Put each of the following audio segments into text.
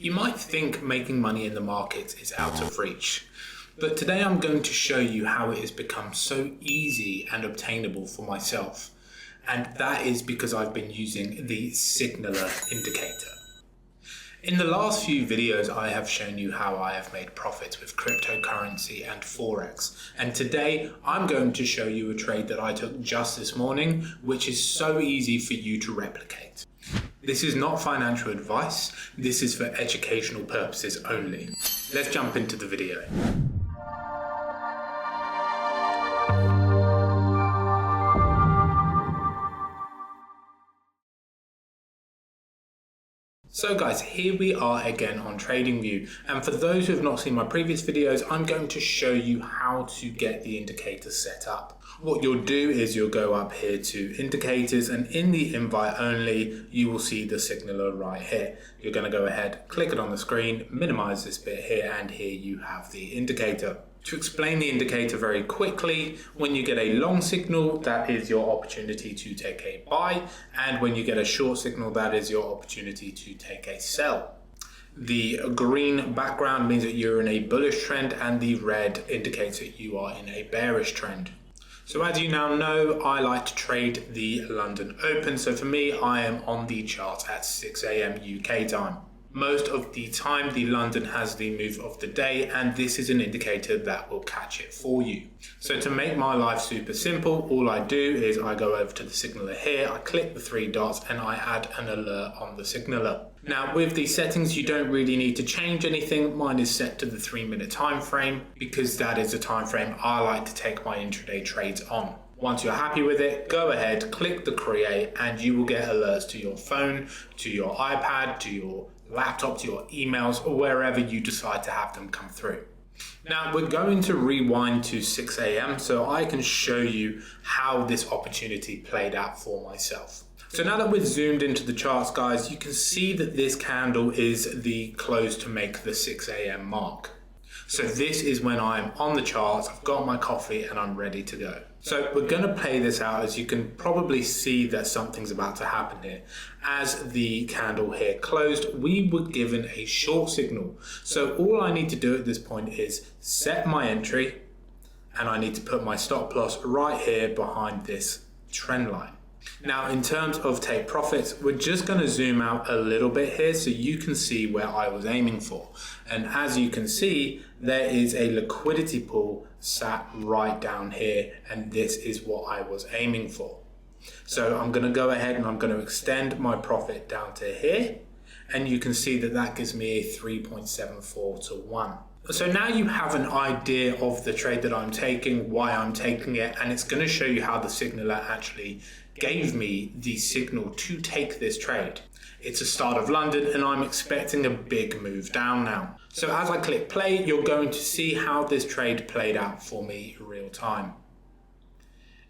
You might think making money in the markets is out of reach, but today I'm going to show you how it has become so easy and obtainable for myself. And that is because I've been using the signaler indicator. In the last few videos, I have shown you how I have made profits with cryptocurrency and forex. And today I'm going to show you a trade that I took just this morning, which is so easy for you to replicate. This is not financial advice. This is for educational purposes only. Let's jump into the video. So guys, here we are again on TradingView, and for those who have not seen my previous videos, I'm going to show you how to get the indicator set up. What you'll do is you'll go up here to indicators, and in the invite only, you will see the signaler right here. You're going to go ahead, click it on the screen, minimize this bit here, and here you have the indicator. To explain the indicator very quickly, when you get a long signal, that is your opportunity to take a buy, and when you get a short signal, that is your opportunity to take a sell. The green background means that you're in a bullish trend, and the red indicates that you are in a bearish trend. So as you now know, I like to trade the London Open, so for me, I am on the chart at 6 AM UK time. Most of the time, the London has the move of the day, and this is an indicator that will catch it for you. So to make my life super simple, all I do is I go over to the signaler here, I click the three dots, and I add an alert on the signaler. Now with the settings, you don't really need to change anything. Mine is set to the 3-minute time frame because that is the time frame I like to take my intraday trades on. Once you're happy with it, go ahead, click the create, and you will get alerts to your phone, to your iPad, to your laptop, to your emails, or wherever you decide to have them come through. Now we're going to rewind to 6 AM so I can show you how this opportunity played out for myself. So now that we've zoomed into the charts, guys, you can see that this candle is the close to make the 6 AM mark. So this is when I'm on the charts, I've got my coffee, and I'm ready to go. So we're going to play this out. As you can probably see that something's about to happen here. As the candle here closed, we were given a short signal. So all I need to do at this point is set my entry, and I need to put my stop loss right here behind this trend line. Now in terms of take profits, we're just going to zoom out a little bit here so you can see where I was aiming for. And as you can see, there is a liquidity pool sat right down here, and this is what I was aiming for. So I'm going to go ahead and I'm going to extend my profit down to here, and you can see that that gives me a 3.74 to 1. So now you have an idea of the trade that I'm taking, why I'm taking it, and it's going to show you how the signaler actually gave me the signal to take this trade. It's a start of London, and I'm expecting a big move down now. So as I click play, you're going to see how this trade played out for me real time.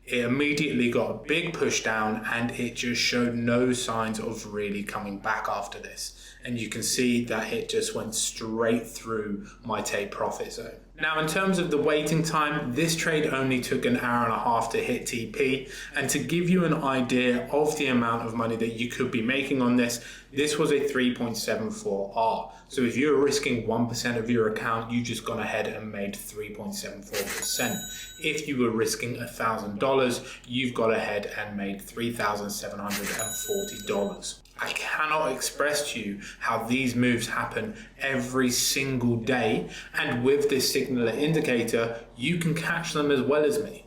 It immediately got a big push down, and it just showed no signs of really coming back after this. And you can see that it just went straight through my take profit zone. Now in terms of the waiting time, this trade only took an hour and a half to hit TP, and to give you an idea of the amount of money that you could be making on this, this was a 3.74R. So if you're risking 1% of your account, you just gone ahead and made 3.74%. If you were risking $1,000, you've got ahead and made $3,740. I cannot express to you how these moves happen every single day, and with this signaler indicator, you can catch them as well as me.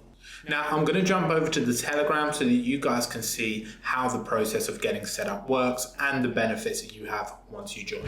Now I'm going to jump over to the Telegram so that you guys can see how the process of getting set up works and the benefits that you have once you join.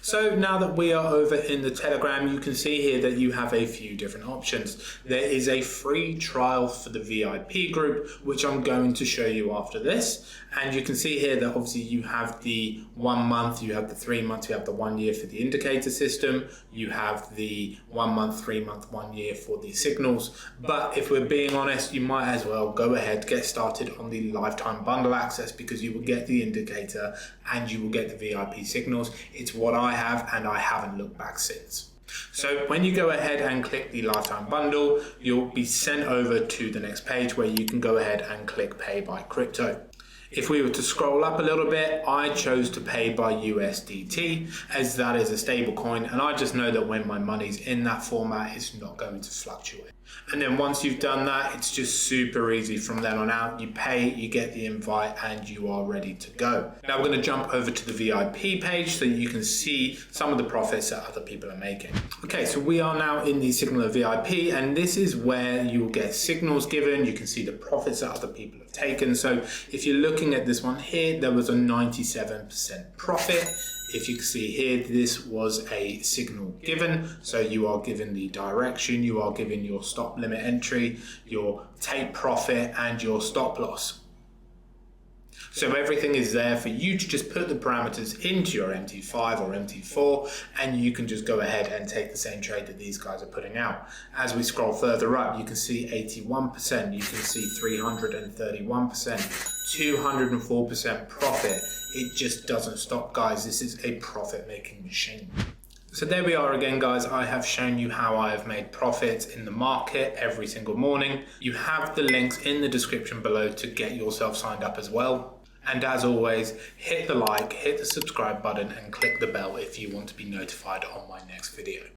So now that we are over in the Telegram, you can see here that you have a few different options. There is a free trial for the VIP group, which I'm going to show you after this. And you can see here that obviously you have the 1 month, you have the 3 months, you have the 1 year for the indicator system, you have the 1 month, 3 month, 1 year for the signals. But if we're being honest, you might as well go ahead, get started on the lifetime bundle access, because you will get the indicator and you will get the VIP signals. It's what I have, and I haven't looked back since. So when you go ahead and click the lifetime bundle, you'll be sent over to the next page where you can go ahead and click pay by crypto. If we were to scroll up a little bit, I chose to pay by USDT as that is a stable coin, and I just know that when my money's in that format, it's not going to fluctuate. And then once you've done that, it's just super easy from then on out. You pay, you get the invite, and you are ready to go. Now we're going to jump over to the VIP page so you can see some of the profits that other people are making. Okay, so we are now in the Signal VIP, and this is where you'll get signals given. You can see the profits that other people have taken. So if you're looking at this one here, there was a 97% profit. If you can see here, this was a signal given. So you are given the direction, you are given your stop limit entry, your take profit, and your stop loss. So everything is there for you to just put the parameters into your MT5 or MT4, and you can just go ahead and take the same trade that these guys are putting out. As we scroll further up, you can see 81%, you can see 331%, 204% profit. It just doesn't stop, guys. This is a profit-making machine. So there we are again, guys. I have shown you how I have made profits in the market every single morning. You have the links in the description below to get yourself signed up as well. And as always, hit the like, hit the subscribe button, and click the bell if you want to be notified on my next video.